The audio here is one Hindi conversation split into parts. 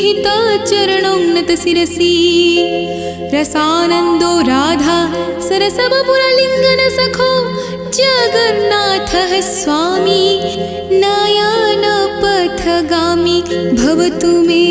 विहित चरणं नत शिरसि रसानन्दो राधा सरसवपुरलिङ्गन सखो जगन्नाथः स्वामी नयनपथगामी भवतु मे।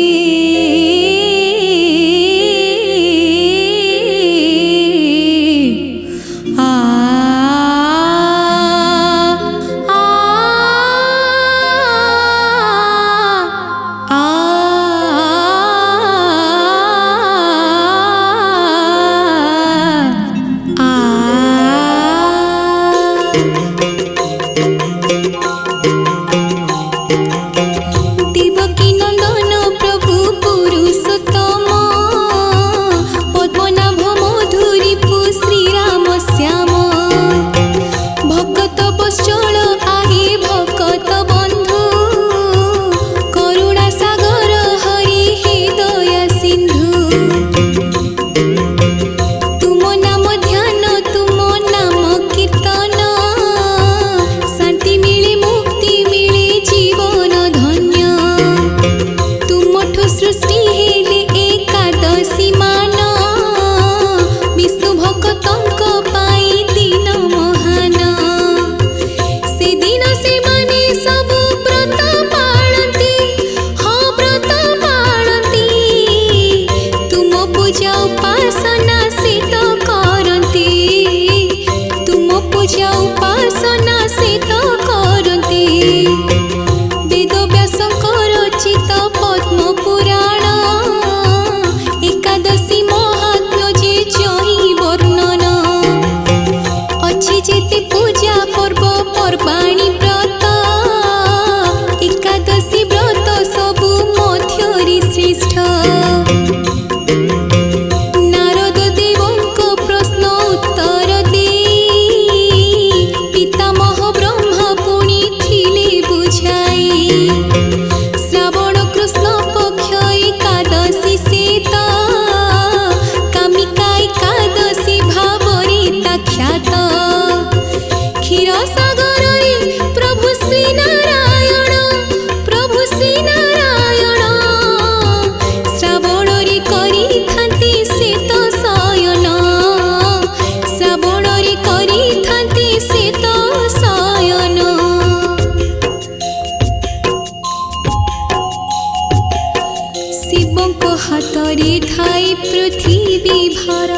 हातरे ठाई पृथ्वी भार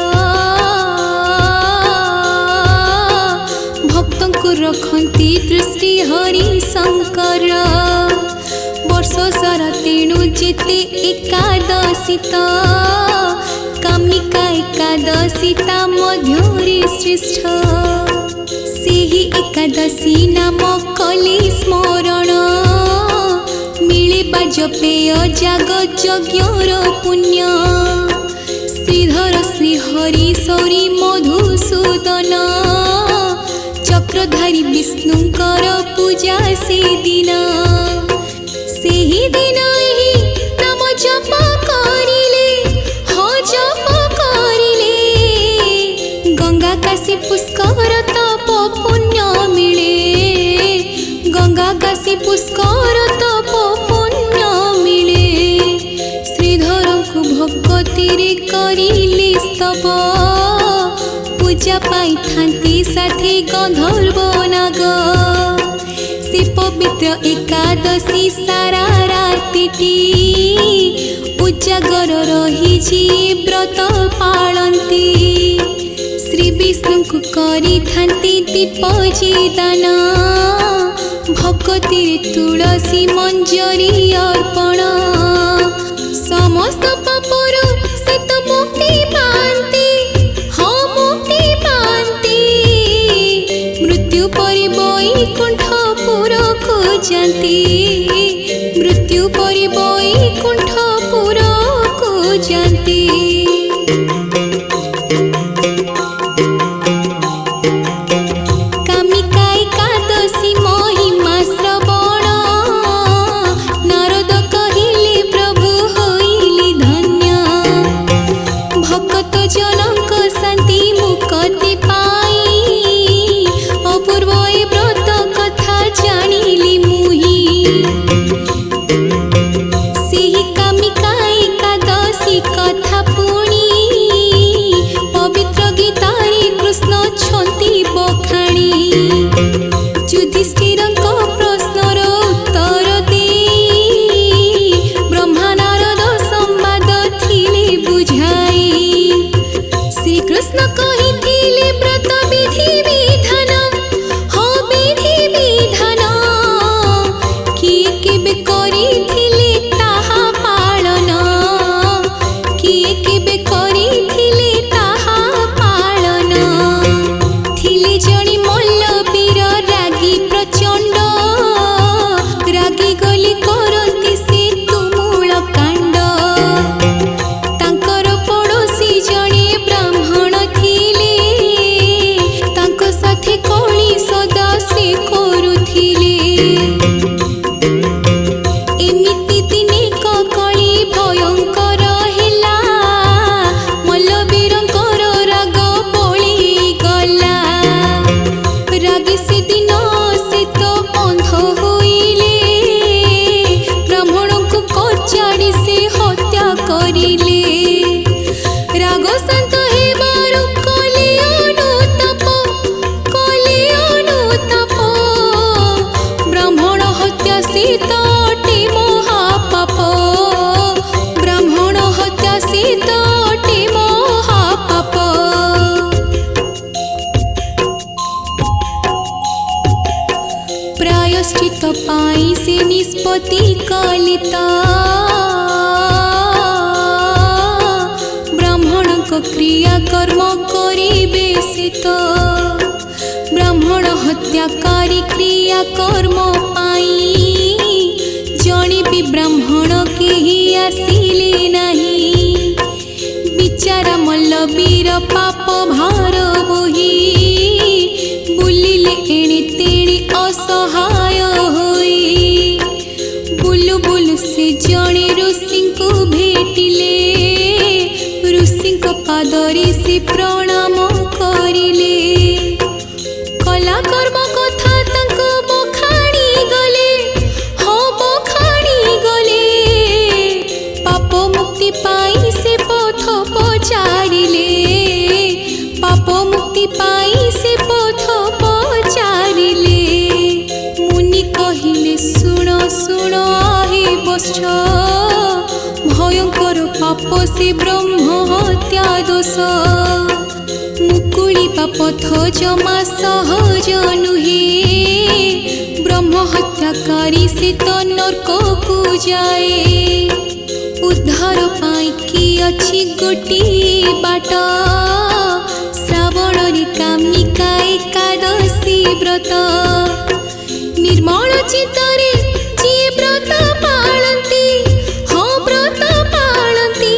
भक्तों को रखती दृष्टि हरि शंकर वर्ष सारा तेणु जेते एकादशीता कामिका एकादशीता मध्य श्रेष्ठ सेही एकादशी नाम कली स्मरण मिले बाजपेय जाग यज्ञर पुण्य श्रीधर श्रीहरि सौरी मधुसूदन चक्रधारी विष्णुकर पूजा से दिन ही नाम जप करिले हाँ जप करिले गंगा काशी पुष्कर तप पुण्य मिले गंगा काशी पुष्कर तप पुण्य मिले श्रीधर को भक्ति करिले स्तव पूजा पाई थांती साथे गंधर्व नाग से पवित्र एकादशी सारा रातिटी उजागर रही जी व्रत पालती श्री विष्णु को करी थांती दीप दान भक्ति तुलसी मंजरी अर्पण समस्त पापरु से तो मुक्ति पाती हाँ मुक्ति पाती मृत्यु परि वैकुंठपुर को जाती मृत्यु परि वैकुंठपुर को जाती। नारद निष्पत्ति कलिता ब्राह्मण को क्रिया कर्म करिबे सित ब्राह्मण हत्याकारी क्रिया कर्म पाई जणे भी ब्राह्मण केही आसिले नाही बिचारा मल्लबीर पाप भार बोही बुलिले एणे तेणे असहाय होई बुलु बुलु से जणे ऋषि को भेटिले ऋषि पादरे से प्रणाम करिले कला कर्म कथा तांको बखाणी गले हो बखाणी गले पाप मुक्ति पाई से पथ पचारिले पाप मुक्ति पाई से पथ पचारिले मुनि कहिले सुण सुण आहे बश्च भयंकर पाप से ब्रह्म हत्या दोष मुकुली पथ जमा सहज नुहे ब्रह्म हत्याकारी से तो नरक को जाए उद्धार पाई कि अछि गोटी बाट श्रावण रे कामिका एकादशी व्रत निर्मल चित्तरे जे व्रत पाळंती हो व्रत पाळंती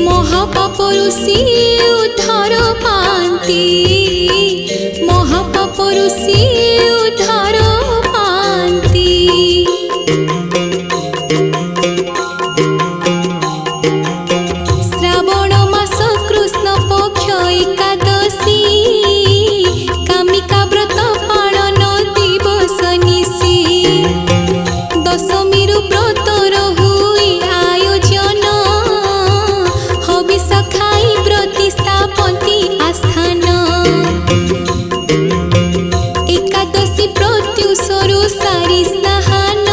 महापाप ऋषि उद्धार पांती महापाप ऋषि उद्धार पांती श्रावण मास कृष्ण पक्ष एकादशी कामिका व्रत पालन दिवस निशी दशमी व्रत हुई आयोजन हविष खाई प्रतिष्ठापति आस्थान एकादशी प्रत्युषरु सारी स्नान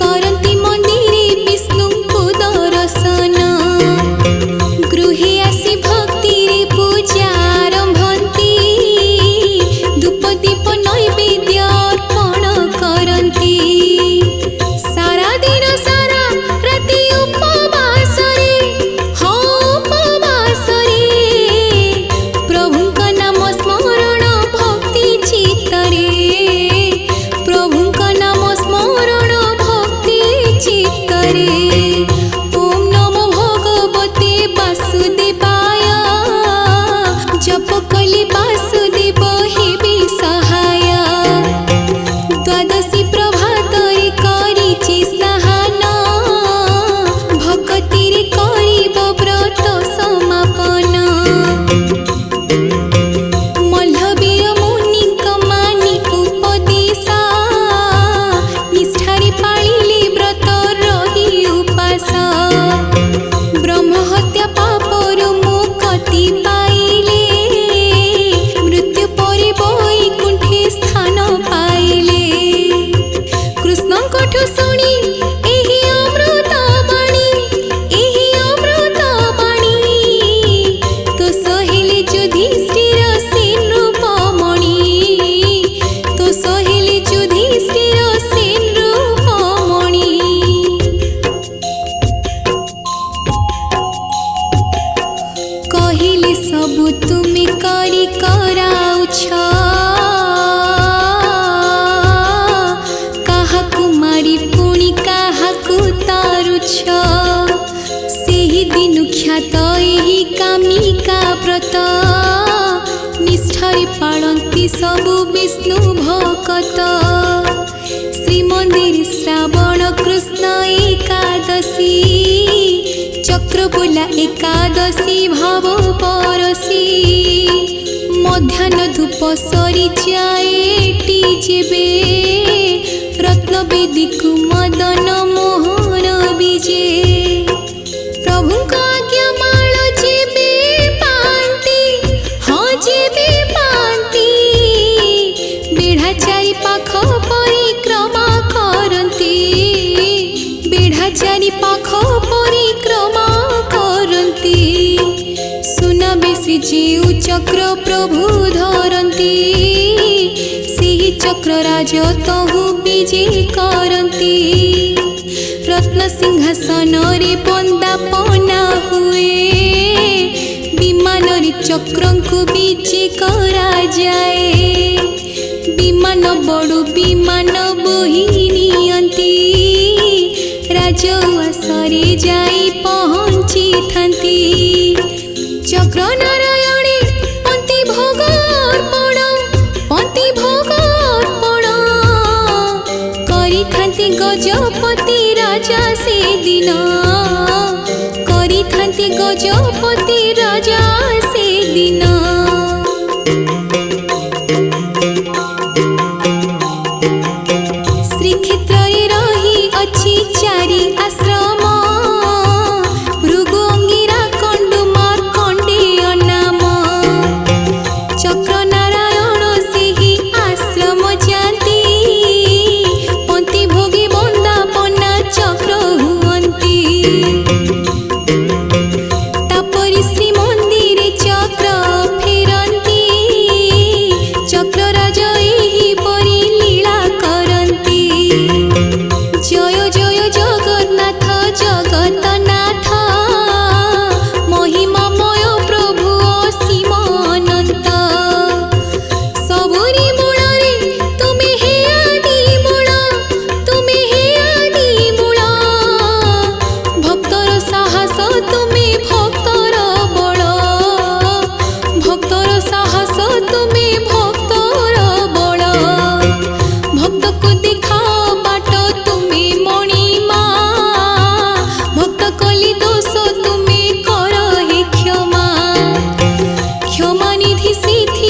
करती मंदिरे विष्णु को दर्शन गृहे आसी भक्ति रे पूजा आरंभंती धूप दीप नैवेद्य अर्पण करती सारा दिन सारा राति उपवास रे हो उपवास रे प्रभु का नाम स्मरण भक्ति चित्तरे प्रभु का नाम स्मरण भक्ति चित्तरे ओम नमो भगवते वासुदेवाय जप कले वासुदेव हेबे सहाय द्वादशी प्रभातरे करिछि स्नान भक्ति रे करिब व्रत समापन मल्लबीर मुनि मानि उपदेश निष्ठारे पाळिले व्रत रही उपास ब्रह्म हत्या पापरु मुक्ति पाइले मृत्यु परे वैकुंठे स्थान पाइले कृष्ण कठु शुणी एही अमृत बाणी तो सहेले युधिष्ठिर सेन रूपमणि तो सहेले युधिष्ठिर सेन रूपमणि कहिले सबु तुमे करी कराउछ काहाकु मारी पुणी काहाकु तारुछ सेही दिनु ख्यात एही कामिका व्रत निष्ठारे पाळंती सबु विष्णु भक्त श्रीमंदिर श्रावण कृष्ण एकादशी चक्रबोला एकादशी भाव परसी मध्याह्न धूप सरी जाएटी जेबे रत्नवेदी को मदन मोहन विजे प्रभु का आज्ञा माल जेबे पांती हाँ जेबे पांती बेढ़ा चारि पाख परिक्रमा करती बेढ़ा चारि पाख परिक्रमा करती सुना बेसी जीव चक्र प्रभु धरती से चक्रराज तहु विजे करती रत्न सिंहासन रे बंदापना हुए विमान रे चक्र को विजे करा जाए विमान बड़ू विमान बोही नियंती राजवासरे जाई पहुँची थांती चक्र नारायणी पंती भोग करी थांती गजपति राजा से दिन करी थांती गजपति राजा से दिन श्रीक्षेत्र रे रही अच्छी चारि आश्रम भृगु अंगिरा कंडु मार्कंडेय नाम चक्र नारायण से ही आश्रम जाती पंती भोगी बंदापना चक्र हुअंती तापरि श्री मंदिर चक्र फेरंती चक्र राजा एही परि लीला करंती जय जय जगन्नाथ जगतनाथ महिमामय प्रभु असीम अनंत सबुरी मूଳରେ तुमे हे आदि मूଳ तुमे हे आदि मूଳ भक्तर साहस तुमे भक्तर बळ भक्तर साहस तुमे भक्तर बळ भक्त को दिखाओ बाट तुमे मणिमा भक्त कली दोष तुमे कर हे क्षमा क्षमा निधि सिद्धि